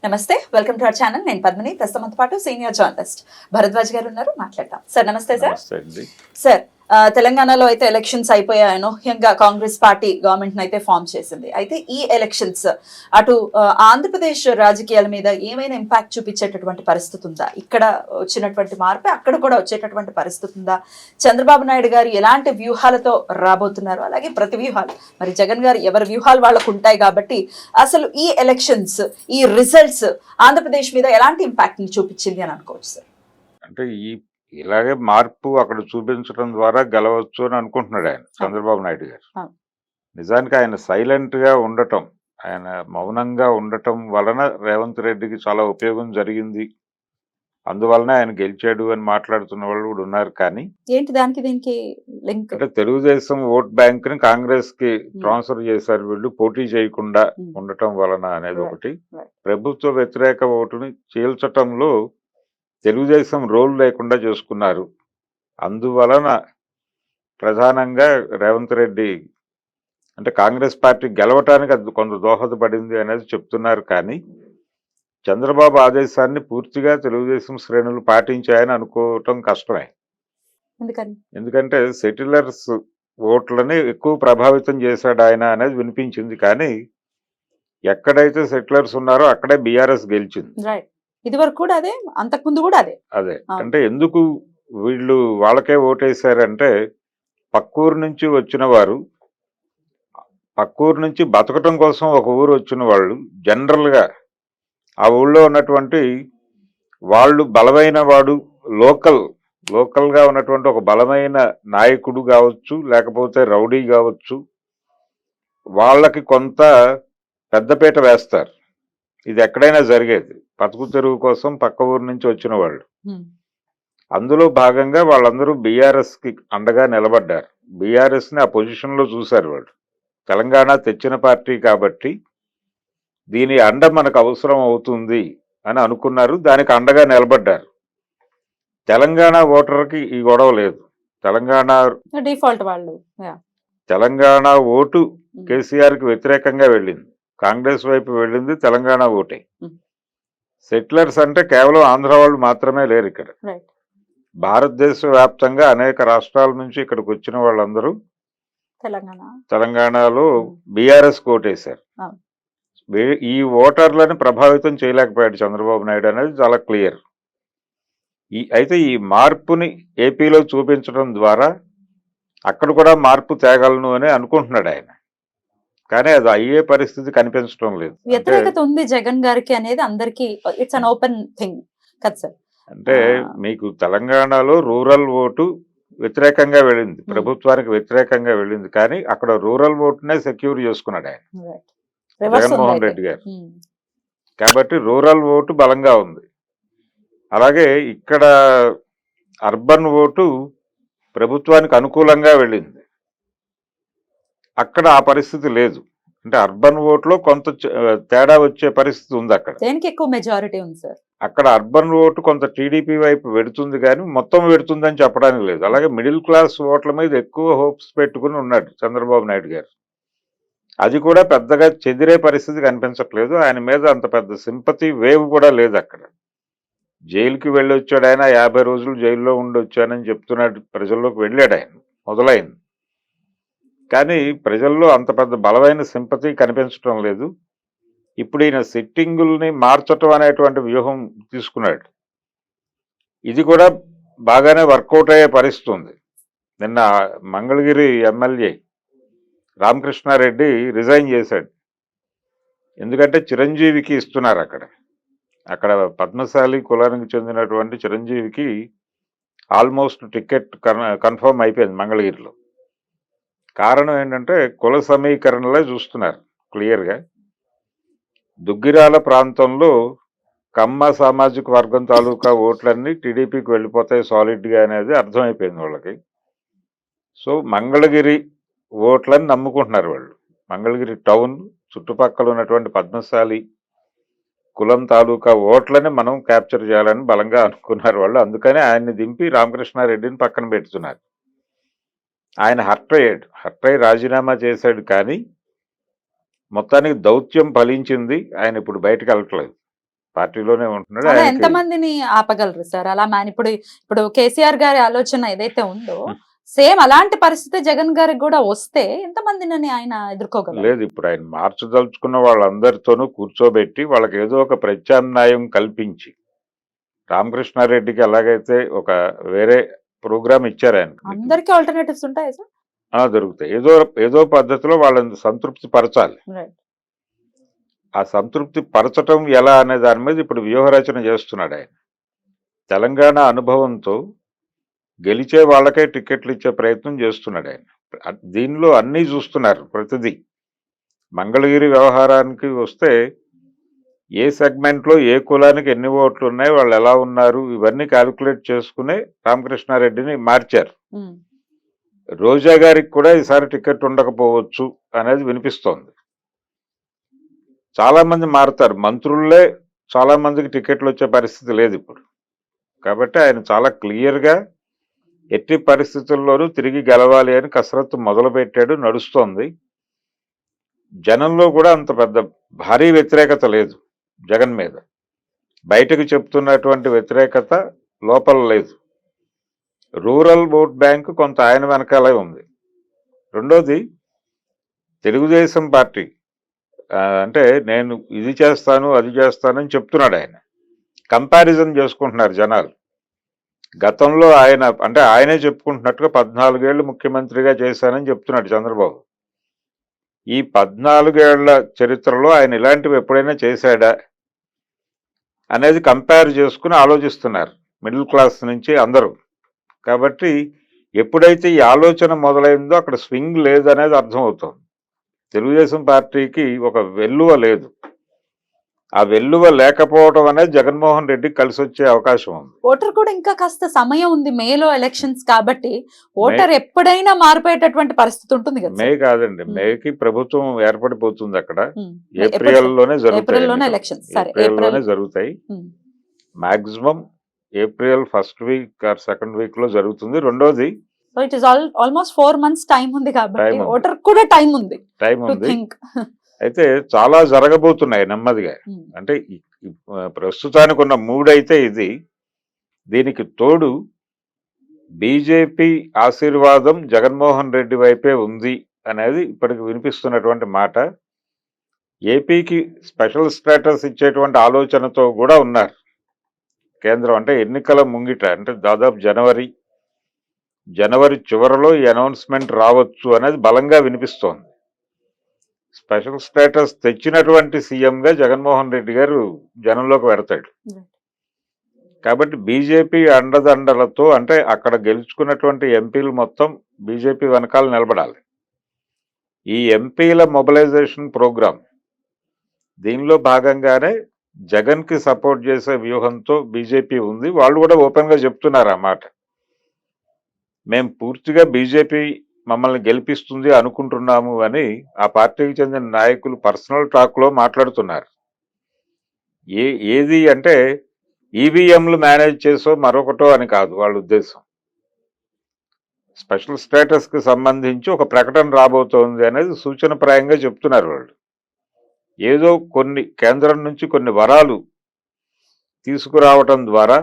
నమస్తే, welcome to our channel. నేను పద్మిని. ప్రస్తుతంతో పాటు సీనియర్ జర్నలిస్ట్ భరద్వాజ్ గారు ఉన్నారు, మాట్లాడతాం. సార్ నమస్తే. సార్ తెలంగాణలో అయితే ఎలక్షన్స్ అయిపోయాయి. అనూహ్యంగా కాంగ్రెస్ పార్టీ గవర్నమెంట్ అయితే ఫామ్ చేసింది. అయితే ఈ ఎలక్షన్స్ అటు ఆంధ్రప్రదేశ్ రాజకీయాల మీద ఏమైనా ఇంపాక్ట్ చూపించేటటువంటి పరిస్థితి ఉందా? ఇక్కడ వచ్చినటువంటి మార్పు అక్కడ కూడా వచ్చేటటువంటి పరిస్థితి ఉందా? చంద్రబాబు నాయుడు గారు ఎలాంటి వ్యూహాలతో రాబోతున్నారు? అలాగే ప్రతి వ్యూహాలు, మరి జగన్ గారు ఎవరి వ్యూహాలు వాళ్ళకు ఉంటాయి కాబట్టి అసలు ఈ ఎలక్షన్స్, ఈ రిజల్ట్స్ ఆంధ్రప్రదేశ్ మీద ఎలాంటి ఇంపాక్ట్ ని చూపించింది అని అనుకోవచ్చు సార్? అంటే ఇలాగే మార్పు అక్కడ చూపించడం ద్వారా గెలవచ్చు అని అనుకుంటున్నాడు ఆయన, చంద్రబాబు నాయుడు గారు. నిజానికి ఆయన సైలెంట్ గా ఉండటం, ఆయన మౌనంగా ఉండటం వలన రేవంత్ రెడ్డికి చాలా ఉపయోగం జరిగింది, అందువలన ఆయన గెలిచాడు అని మాట్లాడుతున్న వాళ్ళు కూడా ఉన్నారు. కానీ ఏంటి దానికి దీనికి లింక్? అంటే తెలుగుదేశం ఓట్ బ్యాంక్ ని కాంగ్రెస్ కి ట్రాన్స్ఫర్ చేశారు వీళ్ళు, పోటీ చేయకుండా ఉండటం వలన అనేది ఒకటి. ప్రభుత్వ వ్యతిరేక ఓటుని చీల్చటంలో తెలుగుదేశం రోల్ లేకుండా చేసుకున్నారు, అందువలన ప్రధానంగా రేవంత్ రెడ్డి అంటే కాంగ్రెస్ పార్టీ గెలవటానికి అది కొంత దోహదపడింది అనేది చెప్తున్నారు. కానీ చంద్రబాబు ఆదేశాన్ని పూర్తిగా తెలుగుదేశం శ్రేణులు పాటించాయని అనుకోవటం కష్టమే. ఎందుకంటే సెటిలర్స్ ఓట్లని ఎక్కువ ప్రభావితం చేశాడు ఆయన అనేది వినిపించింది. కానీ ఎక్కడైతే సెటిలర్స్ ఉన్నారో అక్కడే బీఆర్ఎస్ గెలిచింది. ఇది వరకు కూడా అదే, అంతకుముందు కూడా అదే. అంటే ఎందుకు వీళ్ళు వాళ్ళకే ఓటేశారంటే, పక్కూరు నుంచి వచ్చిన వారు, పక్కూరు నుంచి బతకటం కోసం ఒక ఊరు వచ్చిన వాళ్ళు జనరల్గా ఆ ఊళ్ళో ఉన్నటువంటి వాళ్ళు బలమైన వాడు, లోకల్గా ఉన్నటువంటి ఒక బలమైన నాయకుడు కావచ్చు, లేకపోతే రౌడీ కావచ్చు, వాళ్ళకి కొంత పెద్దపీట వేస్తారు. ఇది ఎక్కడైనా జరిగేది, బతుకు తెరువు కోసం పక్క ఊరు నుంచి వచ్చిన వాళ్ళు. అందులో భాగంగా వాళ్ళందరూ బీఆర్ఎస్ కి అండగా నిలబడ్డారు, బీఆర్ఎస్ ని ఆ పొజిషన్ లో చూశారు. వాళ్ళు తెలంగాణ తెచ్చిన పార్టీ కాబట్టి దీని అండ మనకు అవసరం అవుతుంది అని అనుకున్నారు, దానికి అండగా నిలబడ్డారు. తెలంగాణ ఓటర్కి ఈ గొడవ లేదు. తెలంగాణ డిఫాల్ట్ వాళ్ళు, తెలంగాణ ఓటు కేసీఆర్ కి వ్యతిరేకంగా వెళ్ళింది, కాంగ్రెస్ వైపు వెళ్ళింది తెలంగాణ ఓటే. సెటిలర్స్ అంటే కేవలం ఆంధ్ర వాళ్ళు మాత్రమే లేరు ఇక్కడ. భారతదేశ వ్యాప్తంగా అనేక రాష్ట్రాల నుంచి ఇక్కడికి వచ్చిన వాళ్ళందరూ తెలంగాణలో బీఆర్ఎస్ ఓటేశారు. ఈ ఓటర్లను ప్రభావితం చేయలేకపోయాడు చంద్రబాబు నాయుడు అనేది చాలా క్లియర్. అయితే ఈ మార్పుని ఏపీలో చూపించడం ద్వారా అక్కడ కూడా మార్పు తేగలను అని అనుకుంటున్నాడు ఆయన. కానీ అది అయ్యే పరిస్థితి కనిపించడం లేదు. వ్యతిరేకత ఉంది జగన్ గారికి అనేది అందరికి, ఇట్స్ అన్ ఓపెన్ థింగ్ కదా సార్. అంటే మీకు తెలంగాణలో రూరల్ ఓటు వ్యతిరేకంగా వెళ్ళింది, ప్రభుత్వానికి వ్యతిరేకంగా వెళ్ళింది. కానీ అక్కడ రూరల్ ఓటునే సెక్యూర్ చేసుకున్నాడు ఆయన, జగన్మోహన్ రెడ్డి గారు. కాబట్టి రూరల్ ఓటు బలంగా ఉంది. అలాగే ఇక్కడ అర్బన్ ఓటు ప్రభుత్వానికి అనుకూలంగా వెళ్ళింది, అక్కడ ఆ పరిస్థితి లేదు. అంటే అర్బన్ ఓట్లో కొంత తేడా వచ్చే పరిస్థితి ఉంది. అక్కడ దేనికి ఎక్కువ మెజారిటీ ఉంది సార్? అక్కడ అర్బన్ ఓటు కొంత టీడీపీ వైపు వెడుతుంది, కానీ మొత్తం వెడుతుందని చెప్పడానికి లేదు. అలాగే మిడిల్ క్లాస్ ఓట్ల మీద ఎక్కువ హోప్స్ పెట్టుకుని ఉన్నాడు చంద్రబాబు నాయుడు గారు. అది కూడా పెద్దగా చెదిరే పరిస్థితి కనిపించట్లేదు. ఆయన మీద అంత పెద్ద సింపతి వేవ్ కూడా లేదు. అక్కడ జైలుకి వెళ్ళి వచ్చాడు ఆయన, 50 రోజులు జైల్లో ఉండి వచ్చానని చెప్తున్నాడు, ప్రజల్లోకి వెళ్ళాడు ఆయన, మొదలైంది. కానీ ప్రజల్లో అంత పెద్ద బలమైన సింపతి కనిపించడం లేదు. ఇప్పుడు ఈయన సిట్టింగుల్ని మార్చటం అనేటువంటి వ్యూహం తీసుకున్నాడు. ఇది కూడా బాగానే వర్కౌట్ అయ్యే పరిస్థితి ఉంది. నిన్న మంగళగిరి ఎమ్మెల్యే రామకృష్ణారెడ్డి రిజైన్ చేశాడు. ఎందుకంటే చిరంజీవికి ఇస్తున్నారు అక్కడ పద్మశాలి కులానికి చెందినటువంటి చిరంజీవికి ఆల్మోస్ట్ టికెట్ కన్ఫర్మ్ అయిపోయింది మంగళగిరిలో. కారణం ఏంటంటే కుల సమీకరణలే చూస్తున్నారు క్లియర్గా. దుగ్గిరాల ప్రాంతంలో కమ్మ సామాజిక వర్గం తాలూకా ఓట్లన్నీ టీడీపీకి వెళ్ళిపోతాయి సాలిడ్గా అనేది అర్థమైపోయింది వాళ్ళకి. సో మంగళగిరి ఓట్లని నమ్ముకుంటున్నారు వాళ్ళు. మంగళగిరి టౌన్ చుట్టుపక్కల ఉన్నటువంటి పద్మశాలి కులం తాలూకా ఓట్లని మనం క్యాప్చర్ చేయాలని బలంగా అనుకున్నారు వాళ్ళు. అందుకనే ఆయన్ని దింపి రామకృష్ణారెడ్డిని పక్కన పెడుతున్నారు. ఆయన హర్ట్ అయ్యి రాజీనామా చేశాడు. కానీ మొత్తానికి దౌత్యం ఫలించింది, ఆయన ఇప్పుడు బయటకు వెళ్ళట్లేదు. పార్టీలోనే ఉంటున్నాడు. అలా ఆయనకి ఎంతమందిని ఆపగలరు సార్ అలా ఇప్పుడు కేసీఆర్ గారి ఆలోచన ఏదైతే ఉందో సేమ్ అలాంటి పరిస్థితి జగన్ గారికి కూడా వస్తే ఎంతమందిని ఆయన ఎదుర్కోగలరు? లేదు, ఇప్పుడు ఆయన మార్చదలుచుకున్న వాళ్ళందరితోనూ కూర్చోబెట్టి వాళ్ళకి ఏదో ఒక ప్రత్యామ్నాయం కల్పించి, రామకృష్ణారెడ్డికి ఎలాగైతే ఒక వేరే ప్రోగ్రామ్ ఇచ్చారు ఆయన, అందరికీ ఆల్టర్నేటివ్స్ ఉంటాయి సార్? దొరుకుతాయి. ఏదో ఏదో పద్ధతిలో వాళ్ళని సంతృప్తి పరచాలి. రైట్. ఆ సంతృప్తి పరచటం ఎలా అనే దాని మీద ఇప్పుడు వ్యూహరచన చేస్తున్నాడు ఆయన. తెలంగాణ అనుభవంతో గెలిచే వాళ్ళకే టికెట్లు ఇచ్చే ప్రయత్నం చేస్తున్నాడు ఆయన. దీనిలో అన్నీ చూస్తున్నారు, ప్రతిదీ. మంగళగిరి వ్యవహారానికి వస్తే ఏ సెగ్మెంట్లో ఏ కులానికి ఎన్ని ఓట్లు ఉన్నాయి, వాళ్ళు ఎలా ఉన్నారు, ఇవన్నీ క్యాలిక్యులేట్ చేసుకునే రామకృష్ణారెడ్డిని మార్చారు. రోజా గారికి కూడా ఈసారి టికెట్ ఉండకపోవచ్చు అనేది వినిపిస్తోంది. చాలా మంది మారుతారు, మంత్రులే చాలా మందికి టికెట్లు వచ్చే పరిస్థితి లేదు ఇప్పుడు. కాబట్టి ఆయన చాలా క్లియర్గా ఎట్టి పరిస్థితుల్లోనూ తిరిగి గెలవాలి అని కసరత్తు మొదలుపెట్టాడు, నడుస్తోంది. జనంలో కూడా అంత పెద్ద భారీ వ్యతిరేకత లేదు జగన్ మీద. బయటకు చెప్తున్నటువంటి వ్యతిరేకత లోపల లేదు. రూరల్ ఓట్ బ్యాంకు కొంత ఆయన వెనకాలే ఉంది. రెండోది, తెలుగుదేశం పార్టీ అంటే నేను ఇది చేస్తాను అది చేస్తానని చెప్తున్నాడు ఆయన. కంపారిజన్ చేసుకుంటున్నారు జనాలు. గతంలో ఆయన అంటే ఆయనే చెప్పుకుంటున్నట్టుగా 14 ఏళ్ళు ముఖ్యమంత్రిగా చేశానని చెప్తున్నాడు చంద్రబాబు. ఈ 14 ఏళ్ల చరిత్రలో ఆయన ఇలాంటివి ఎప్పుడైనా చేశాడా అనేది కంపేర్ చేసుకుని ఆలోచిస్తున్నారు మిడిల్ క్లాస్ నుంచి అందరూ. కాబట్టి ఎప్పుడైతే ఈ ఆలోచన మొదలైందో అక్కడ స్వింగ్ లేదనేది అర్థమవుతుంది. తెలుగుదేశం పార్టీకి ఒక వెల్లువ లేదు. ఆ వెల్లువ లేకపోవడం అనేది జగన్మోహన్ రెడ్డికి కలిసి వచ్చే అవకాశం ఉంది. ఓటర్ కూడా ఇంకా కాస్త సమయం ఉంది, మేలో ఎలక్షన్స్ కాబట్టి ఓటర్ ఎప్పుడైనా మారిపోయేటటువంటి పరిస్థితి ఉంటుంది కదా. మే కాదండి, మేకి ప్రభుత్వం ఏర్పడిపోతుంది అక్కడ. ఏప్రిల్లోనే జరుగుతాయి. Maximum April first week or second week లో జరుగుతుంది. రెండోది, so it is almost 4 months time ఉంది కాబట్టి ఓటర్ కూడా టైం ఉంది. అయితే చాలా జరగబోతున్నాయి నెమ్మదిగా. అంటే ప్రస్తుతానికి ఉన్న మూడ్ అయితే ఇది. దీనికి తోడు బీజేపీ ఆశీర్వాదం జగన్మోహన్ రెడ్డి వైపే ఉంది అనేది ఇప్పటికి వినిపిస్తున్నటువంటి మాట. ఏపీకి స్పెషల్ స్టేటస్ ఇచ్చేటువంటి ఆలోచనతో కూడా ఉన్నారు కేంద్రం. అంటే ఎన్నికల ముంగిట, అంటే దాదాపు జనవరి చివరిలో ఈ అనౌన్స్మెంట్ రావచ్చు అనేది బలంగా వినిపిస్తోంది. స్పెషల్ స్టేటస్ తెచ్చినటువంటి సీఎంగా జగన్మోహన్ రెడ్డి గారు జనంలోకి పెడతాడు. కాబట్టి బీజేపీ అండదండలతో, అంటే అక్కడ గెలుచుకున్నటువంటి ఎంపీలు మొత్తం బీజేపీ వెనకాల నిలబడాలి. ఈ ఎంపీల మొబిలైజేషన్ ప్రోగ్రామ్ దీనిలో భాగంగానే జగన్కి సపోర్ట్ చేసే వ్యూహంతో బీజేపీ ఉంది. వాళ్ళు కూడా ఓపెన్గా చెప్తున్నారు ఆ మాట. మేము పూర్తిగా బీజేపీ మమ్మల్ని గెలిపిస్తుంది అనుకుంటున్నాము అని ఆ పార్టీకి చెందిన నాయకులు పర్సనల్ టాక్లో మాట్లాడుతున్నారు. ఏది అంటే ఈవీఎంలు మేనేజ్ చేసో మరొకటో అని కాదు వాళ్ళ ఉద్దేశం. స్పెషల్ స్టేటస్కి సంబంధించి ఒక ప్రకటన రాబోతోంది అనేది సూచనప్రాయంగా చెప్తున్నారు వాళ్ళు. ఏదో కొన్ని కేంద్రం నుంచి కొన్ని వరాలు తీసుకురావటం ద్వారా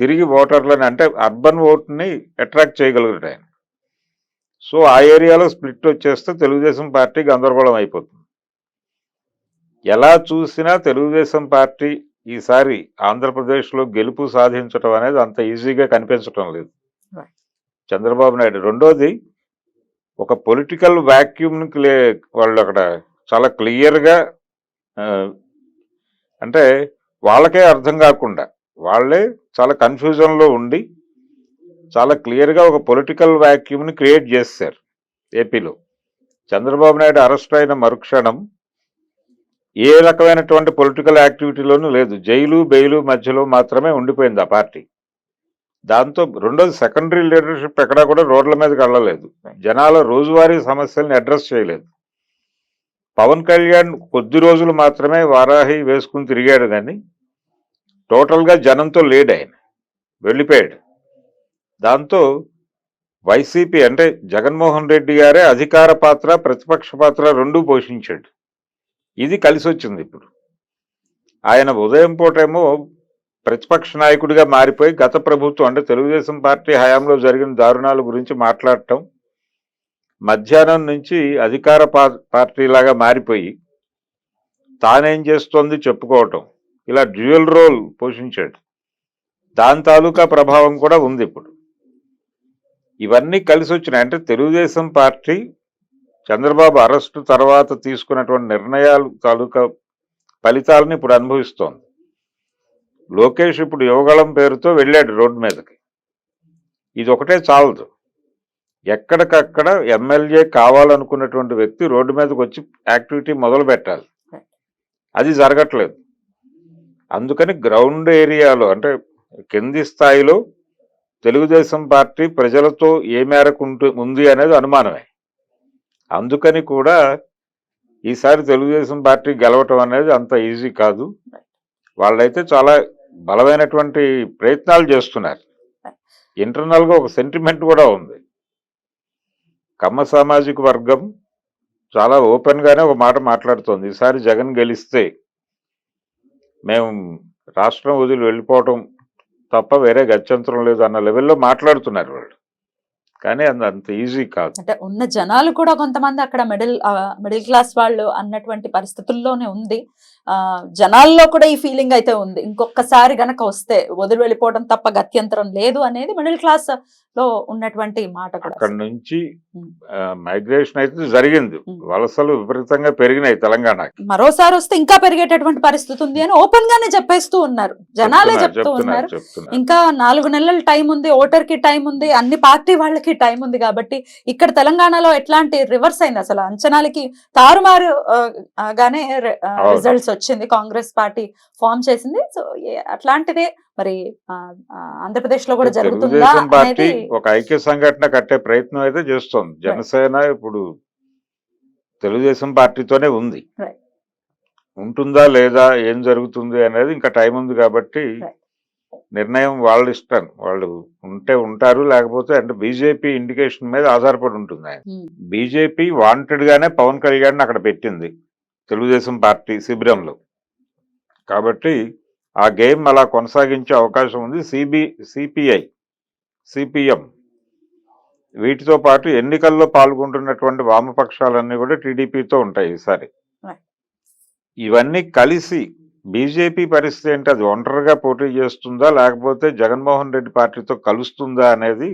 తిరిగి ఓటర్లని, అంటే అర్బన్ ఓట్ని అట్రాక్ట్ చేయగలుగుతారు ఆయన. సో ఆ ఏరియాలో స్ప్లిట్ వచ్చేస్తే తెలుగుదేశం పార్టీ గందరగోళం అయిపోతుంది. ఎలా చూసినా తెలుగుదేశం పార్టీ ఈసారి ఆంధ్రప్రదేశ్లో గెలుపు సాధించడం అనేది అంత ఈజీగా కనిపించటం లేదు చంద్రబాబు నాయుడు. రెండోది, ఒక పొలిటికల్ వ్యాక్యూమ్కి వాళ్ళు అక్కడ చాలా క్లియర్గా, అంటే వాళ్ళకే అర్థం కాకుండా వాళ్ళే చాలా కన్ఫ్యూజన్లో ఉండి చాలా క్లియర్గా ఒక పొలిటికల్ వ్యాక్యూమ్ని క్రియేట్ చేశారు ఏపీలో. చంద్రబాబు నాయుడు అరెస్ట్ అయిన మరుక్షణం ఏ రకమైనటువంటి పొలిటికల్ యాక్టివిటీలోనూ లేదు. జైలు బెయిలు మధ్యలో మాత్రమే ఉండిపోయింది ఆ పార్టీ. దాంతో రెండోది, సెకండరీ లీడర్షిప్ ఎక్కడా కూడా రోడ్ల మీదకి వెళ్ళలేదు. జనాల రోజువారీ సమస్యల్ని అడ్రస్ చేయలేదు. పవన్ కళ్యాణ్ కొద్ది రోజులు మాత్రమే వారాహి వేసుకుని తిరిగాడు, కానీ టోటల్గా జనంతో లేడు, ఆయన వెళ్ళిపోయాడు. దాంతో వైసీపీ అంటే జగన్మోహన్ రెడ్డి గారే అధికార పాత్ర ప్రతిపక్ష పాత్ర రెండూ పోషించాడు. ఇది కలిసి వచ్చింది ఇప్పుడు. ఆయన ఉదయం పూటేమో ప్రతిపక్ష నాయకుడిగా మారిపోయి గత ప్రభుత్వం అంటే తెలుగుదేశం పార్టీ హయాంలో జరిగిన దారుణాల గురించి మాట్లాడటం, మధ్యాహ్నం నుంచి అధికార పార్టీలాగా మారిపోయి తానేం చేస్తోంది చెప్పుకోవటం, ఇలా డ్యూయల్ రోల్ పోషించాడు. దాని తాలూకా ప్రభావం కూడా ఉంది ఇప్పుడు. ఇవన్నీ కలిసి వచ్చినాయి. అంటే తెలుగుదేశం పార్టీ చంద్రబాబు అరెస్టు తర్వాత తీసుకున్నటువంటి నిర్ణయాలు తాలూకా ఫలితాలను ఇప్పుడు అనుభవిస్తోంది. లోకేష్ ఇప్పుడు యువగళం పేరుతో వెళ్ళాడు రోడ్డు మీదకి. ఇది ఒకటే చాలదు. ఎక్కడికక్కడ ఎమ్మెల్యే కావాలనుకున్నటువంటి వ్యక్తి రోడ్డు మీదకి వచ్చి యాక్టివిటీ మొదలు పెట్టాలి. అది జరగట్లేదు. అందుకని గ్రౌండ్ ఏరియాలో అంటే కింది స్థాయిలో తెలుగుదేశం పార్టీ ప్రజలతో ఏ మేరకు ఉంది అనేది అనుమానమే. అందుకని కూడా ఈసారి తెలుగుదేశం పార్టీ గెలవటం అనేది అంత ఈజీ కాదు. వాళ్ళైతే చాలా బలమైనటువంటి ప్రయత్నాలు చేస్తున్నారు. ఇంటర్నల్ గా ఒక సెంటిమెంట్ కూడా ఉంది. కమ్మ సామాజిక వర్గం చాలా ఓపెన్ గానే ఒక మాట మాట్లాడుతోంది, ఈసారి జగన్ గెలిస్తే మేము రాష్ట్రం వదిలి వెళ్ళిపోవటం తప్ప వేరే గత్యంతరం లేదు అన్న లెవెల్లో మాట్లాడుతున్నారు వాళ్ళు. కానీ అంత ఈజీ కాదు. అంటే ఉన్న జనాలు కూడా కొంతమంది అక్కడ మిడిల్ క్లాస్ వాళ్ళు అన్నటువంటి పరిస్థితుల్లోనే ఉంది. జనాల్లో కూడా ఈ ఫీలింగ్ అయితే ఉంది, ఇంకొకసారి గనక వస్తే వదిలి వెళ్ళిపోవడం తప్ప గత్యంతరం లేదు అనేది మిడిల్ క్లాస్ లో ఉన్నటువంటి మాట. అక్కడ నుంచి మైగ్రేషన్ అయితే జరిగింది, వలసలు విపరీతంగా పెరిగినాయి తెలంగాణకి. మరోసారి వస్తే ఇంకా పెరిగేటటువంటి పరిస్థితి ఉంది అని ఓపెన్ గానే చెప్పేస్తూ ఉన్నారు, జనాలే చెప్తూ ఉన్నారు. ఇంకా 4 నెలల టైం ఉంది, ఓటర్ కి టైం ఉంది, అన్ని పార్టీ వాళ్ళకి టైం ఉంది. కాబట్టి ఇక్కడ తెలంగాణలో ఎట్లాంటి రివర్స్ అయింది, అసలు అంచనాలకి తారుమారు గానే రిజల్ట్స్ వచ్చింది. కాంగ్రెస్ పార్టీ ఫామ్ చేసింది. సో అట్లాంటిదే మరి ఆంధ్రప్రదేశ్ లో కూడా జరుగుతుందా పార్టీ ఒక ఐక్య సంఘటన కట్టే ప్రయత్నం అయితే చేస్తోంది. జనసేన ఇప్పుడు తెలుగుదేశం పార్టీతోనే ఉంది. ఉంటుందా లేదా, ఏం జరుగుతుంది అనేది ఇంకా టైం ఉంది. కాబట్టి నిర్ణయం వాళ్ళ ఇష్టం, వాళ్ళు ఉంటే ఉంటారు, లేకపోతే అంటే బీజేపీ ఇండికేషన్ మీద ఆధారపడి ఉంటుంది. ఆయన బీజేపీ వాంటెడ్ గానే పవన్ కళ్యాణ్ అక్కడ పెట్టింది తెలుగుదేశం పార్టీ శిబిరంలో. కాబట్టి ఆ గేమ్ అలా కొనసాగించే అవకాశం ఉంది. సిపిఐ, సిపిఎం వీటితో పాటు ఎన్నికల్లో పాల్గొంటున్నటువంటి వామపక్షాలన్నీ కూడా టీడీపీతో ఉంటాయి ఈసారి. ఇవన్నీ కలిసి బీజేపీ పరిస్థితి ఏంటి, అది ఒంటరిగా పోటీ చేస్తుందా లేకపోతే జగన్మోహన్ రెడ్డి పార్టీతో కలుస్తుందా అనేది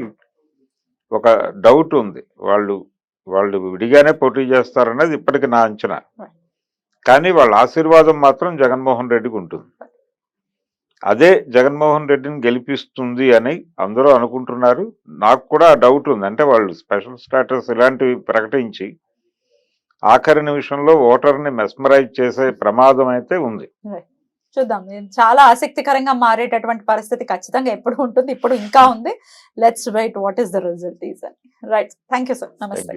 ఒక డౌట్ ఉంది. వాళ్ళు విడిగానే పోటీ చేస్తారనేది ఇప్పటికి నా అంచనా. కానీ వాళ్ళ ఆశీర్వాదం మాత్రం జగన్మోహన్ రెడ్డికి ఉంటుంది. అదే జగన్మోహన్ రెడ్డిని గెలిపిస్తుంది అని అందరూ అనుకుంటున్నారు. నాకు కూడా డౌట్ ఉంది. అంటే వాళ్ళు స్పెషల్ స్టాటస్ ఇలాంటివి ప్రకటించి ఆఖరి నిమిషంలో ఓటర్ని మెస్మరైజ్ చేసే ప్రమాదం అయితే ఉంది. చూద్దాం, చాలా ఆసక్తికరంగా మారేటటువంటి పరిస్థితి ఖచ్చితంగా ఎప్పుడు ఉంటుంది, ఇప్పుడు ఇంకా ఉంది. Let's wait what is the result is. Right, thank you sir, నమస్తే.